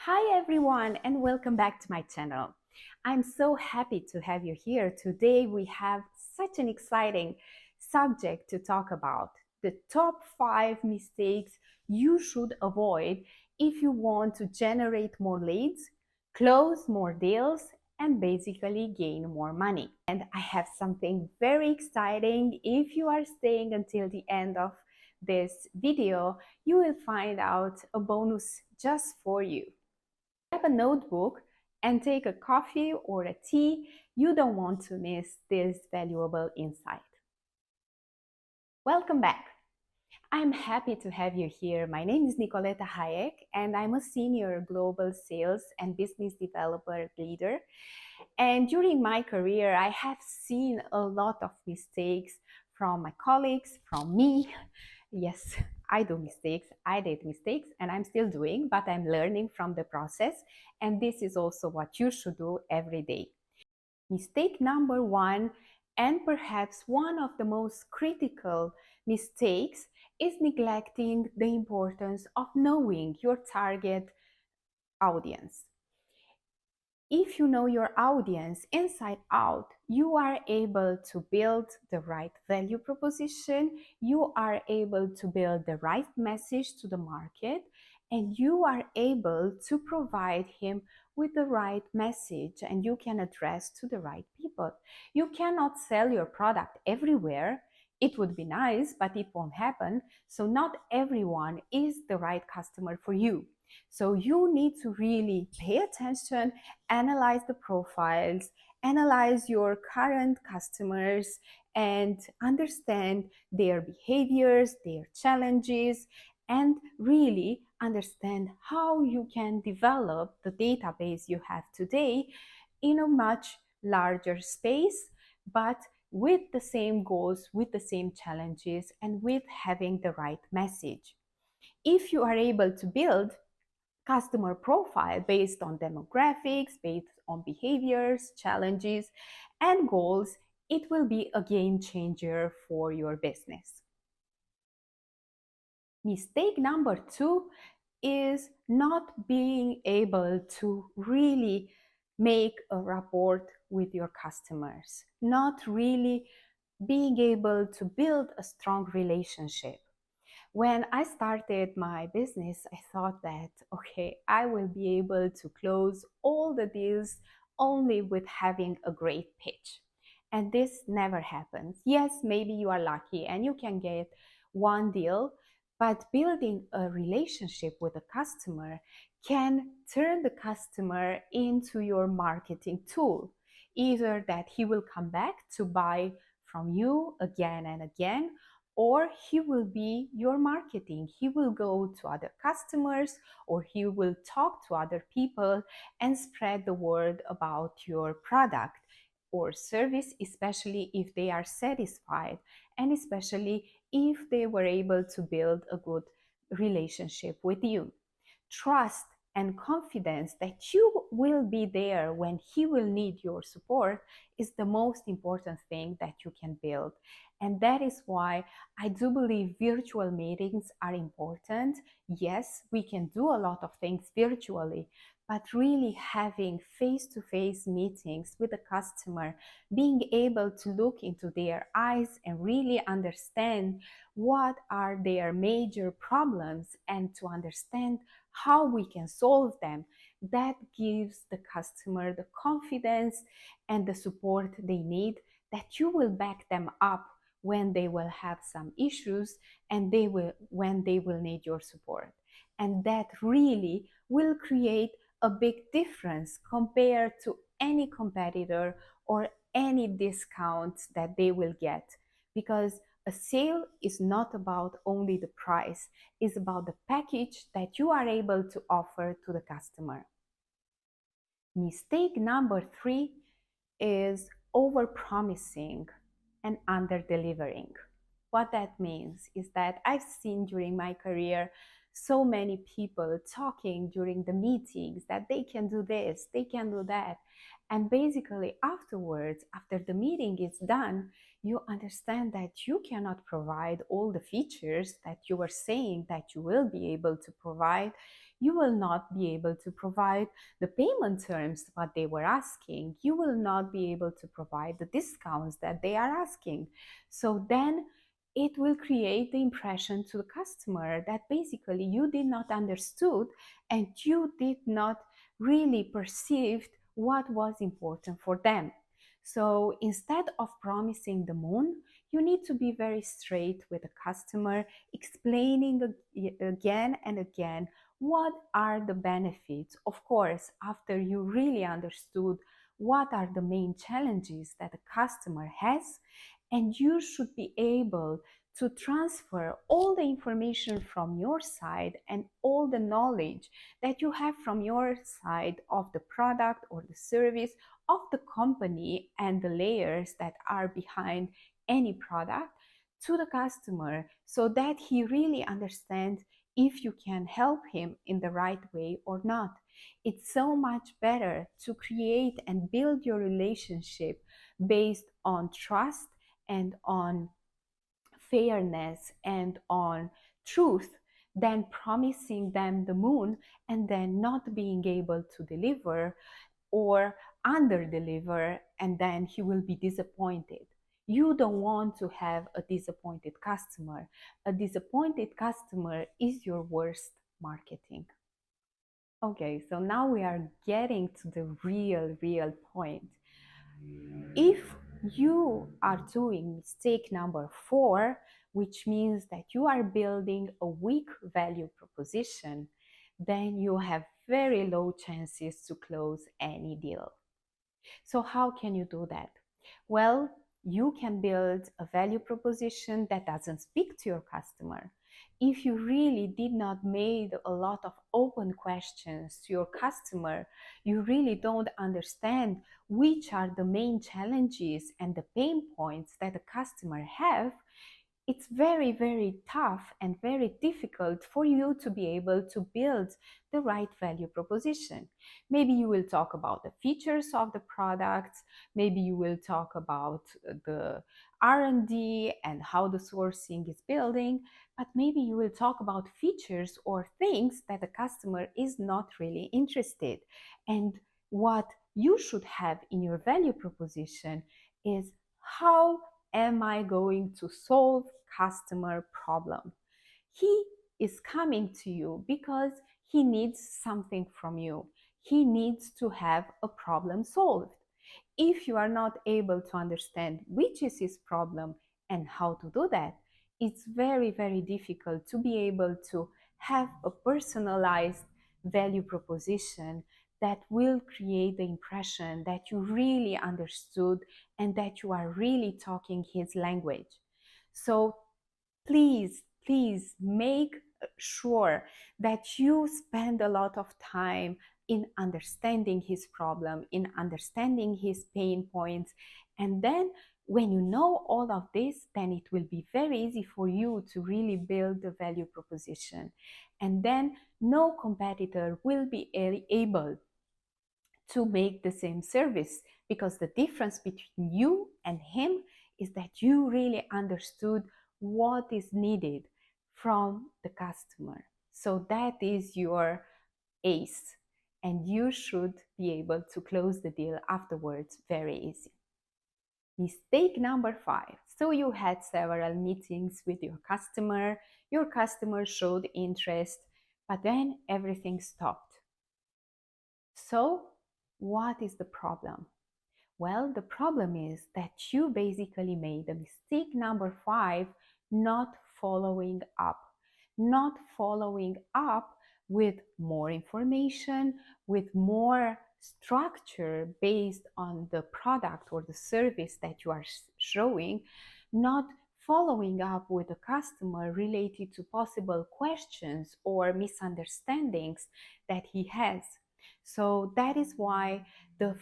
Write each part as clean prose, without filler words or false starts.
Hi everyone and welcome back to my channel. I'm so happy to have you here. Today we have such an exciting subject to talk about. The top 5 mistakes you should avoid if you want to generate more leads, close more deals, and basically gain more money. And I have something very exciting. If you are staying until the end of this video, you will find out a bonus just for you. Grab a notebook and take a coffee or a tea. You don't want to miss this valuable insight. Welcome back. I'm happy to have you here. My name is Nicoleta and I'm a senior global sales and business developer leader. And during my career, I have seen a lot of mistakes from my colleagues, from me. Yes, I do mistakes. I did mistakes and I'm still doing, but I'm learning from the process. And this is also what you should do every day. Mistake number 1, and perhaps one of the most critical mistakes, is neglecting the importance of knowing your target audience. If you know your audience inside out, you are able to build the right value proposition, you are able to build the right message to the market, and you are able to provide him with the right message and you can address to the right people. You cannot sell your product everywhere. It would be nice, but it won't happen. So not everyone is the right customer for you. So you need to really pay attention, analyze the profiles, analyze your current customers, and understand their behaviors, their challenges, and really understand how you can develop the database you have today in a much larger space, but with the same goals, with the same challenges, and with having the right message. If you are able to build customer profile based on demographics, based on behaviors, challenges, and goals, it will be a game changer for your business. Mistake number 2 is not being able to really make a rapport with your customers, not really being able to build a strong relationship. When I started my business, I thought that, okay, I will be able to close all the deals only with having a great pitch. And this never happens. Yes, maybe you are lucky and you can get one deal, but building a relationship with a customer can turn the customer into your marketing tool. Either that he will come back to buy from you again and again, or he will be your marketing. He will go to other customers or he will talk to other people and spread the word about your product or service, especially if they are satisfied and especially if they were able to build a good relationship with you. Trust and confidence that you will be there when he will need your support is the most important thing that you can build. And that is why I do believe virtual meetings are important. Yes, we can do a lot of things virtually, but really having face-to-face meetings with the customer, being able to look into their eyes and really understand what are their major problems and to understand how we can solve them, that gives the customer the confidence and the support they need, that you will back them up when they will have some issues and when they will need your support. And that really will create a big difference compared to any competitor or any discounts that they will get, because a sale is not about only the price, it's about the package that you are able to offer to the customer. Mistake number 3 is overpromising and under-delivering. What that means is that I've seen during my career so many people talking during the meetings that they can do this, they can do that. And basically afterwards, after the meeting is done, you understand that you cannot provide all the features that you were saying that you will be able to provide. You will not be able to provide the payment terms what they were asking. You will not be able to provide the discounts that they are asking. So then it will create the impression to the customer that basically you did not understood and you did not really perceived what was important for them. So instead of promising the moon, you need to be very straight with the customer, explaining again and again what are the benefits. Of course, after you really understood what are the main challenges that the customer has, and you should be able to transfer all the information from your side and all the knowledge that you have from your side of the product or the service of the company and the layers that are behind any product to the customer, so that he really understands if you can help him in the right way or not. It's so much better to create and build your relationship based on trust and on fairness and on truth than promising them the moon and then not being able to deliver or under deliver, and then he will be disappointed. You don't want to have a disappointed customer. A disappointed customer is your worst marketing. Okay, so now we are getting to the real point. If you are doing mistake number 4, which means that you are building a weak value proposition, then you have very low chances to close any deal. So how can you do that? Well, you can build a value proposition that doesn't speak to your customer. If you really did not make a lot of open questions to your customer, you really don't understand which are the main challenges and the pain points that the customer have, it's very tough and very difficult for you to be able to build the right value proposition. Maybe you will talk about the features of the products, maybe you will talk about the R&D and how the sourcing is building, but maybe you will talk about features or things that the customer is not really interested. And what you should have in your value proposition is, how am I going to solve customer problem? He is coming to you because he needs something from you. He needs to have a problem solved. If you are not able to understand which is his problem and how to do that, it's very difficult to be able to have a personalized value proposition that will create the impression that you really understood and that you are really talking his language. So please make sure that you spend a lot of time in understanding his problem, in understanding his pain points. And then when you know all of this, then it will be very easy for you to really build the value proposition. And then no competitor will be able to make the same service, because the difference between you and him is that you really understood what is needed from the customer. So that is your ace, and you should be able to close the deal afterwards very easy. Mistake number 5. So you had several meetings with your customer showed interest, but then everything stopped. So what is the problem? Well, the problem is that you basically made the mistake number 5, not following up. Not following up with more information, with more structure based on the product or the service that you are showing, not following up with the customer related to possible questions or misunderstandings that he has. So that is why the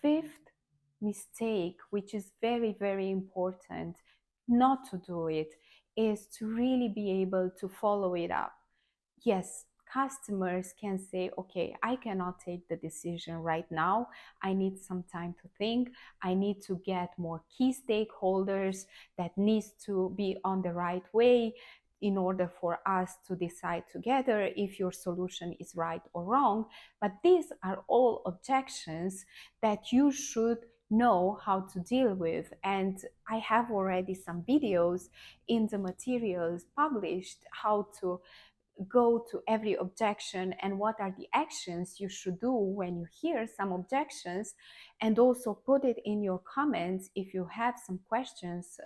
5th mistake, which is very important not to do it, is to really be able to follow it up. Yes, customers can say, okay, I cannot take the decision right now. I need some time to think. I need to get more key stakeholders that needs to be on the right way. in order for us to decide together if your solution is right or wrong. But these are all objections that you should know how to deal with. And I have already some videos in the materials published how to go to every objection and what are the actions you should do when you hear some objections, and also put it in your comments if you have some questions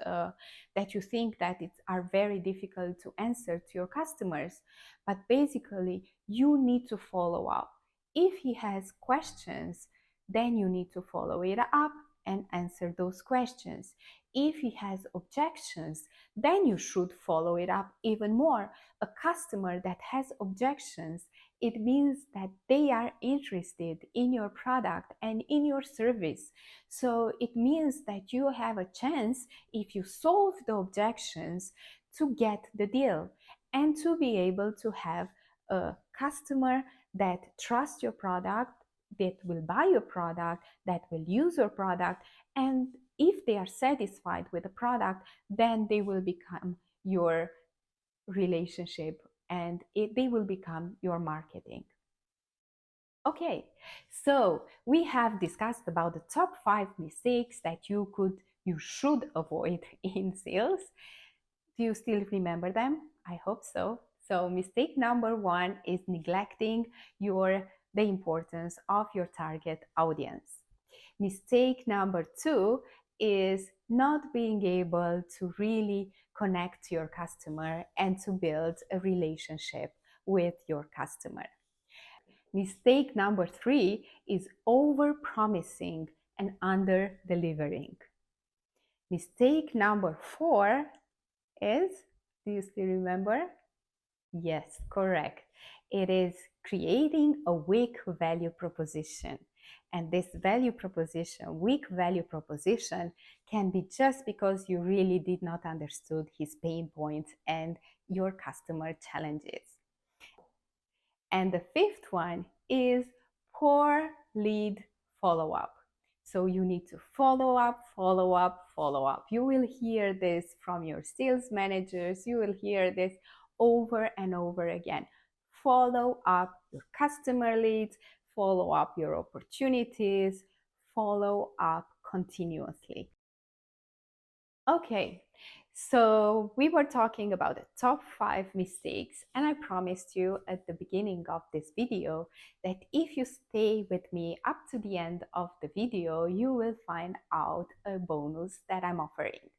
that you think that are very difficult to answer to your customers. But basically you need to follow up. If he has questions, then you need to follow it up and answer those questions. If he has objections, then you should follow it up even more. A customer that has objections, it means that they are interested in your product and in your service. So it means that you have a chance, if you solve the objections, to get the deal and to be able to have a customer that trusts your product, that will buy your product, that will use your product, and if they are satisfied with the product, then they will become your relationship, and they will become your marketing. Okay, so we have discussed about the top 5 mistakes that you should avoid in sales. Do you still remember them? I hope so. So mistake number 1 is neglecting the importance of your target audience. Mistake number 2 is not being able to really connect to your customer and to build a relationship with your customer. Mistake number 3 is over-promising and under-delivering. Mistake number 4 is, do you still remember? Yes, correct. It is creating a weak value proposition. And this weak value proposition, can be just because you really did not understood his pain points and your customer challenges. And the 5th one is poor lead follow-up. So you need to follow up, follow up, follow up. You will hear this from your sales managers. You will hear this over and over again. Follow up your customer leads, follow up your opportunities, follow up continuously. Okay, so we were talking about the top 5 mistakes, and I promised you at the beginning of this video that if you stay with me up to the end of the video, you will find out a bonus that I'm offering.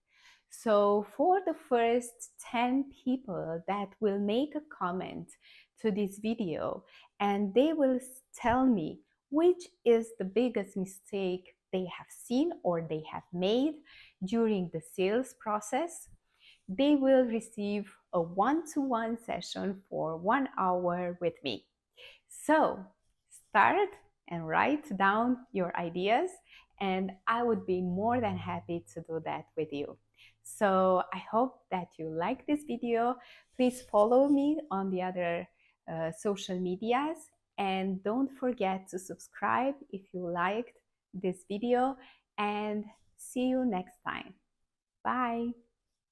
So for the first 10 people that will make a comment to this video, and they will tell me which is the biggest mistake they have seen or they have made during the sales process, they will receive a one-to-one session for 1 hour with me. So start and write down your ideas, and I would be more than happy to do that with you. So I hope that you like this video. Please follow me on the other social medias, and don't forget to subscribe if you liked this video, and see you next time. Bye.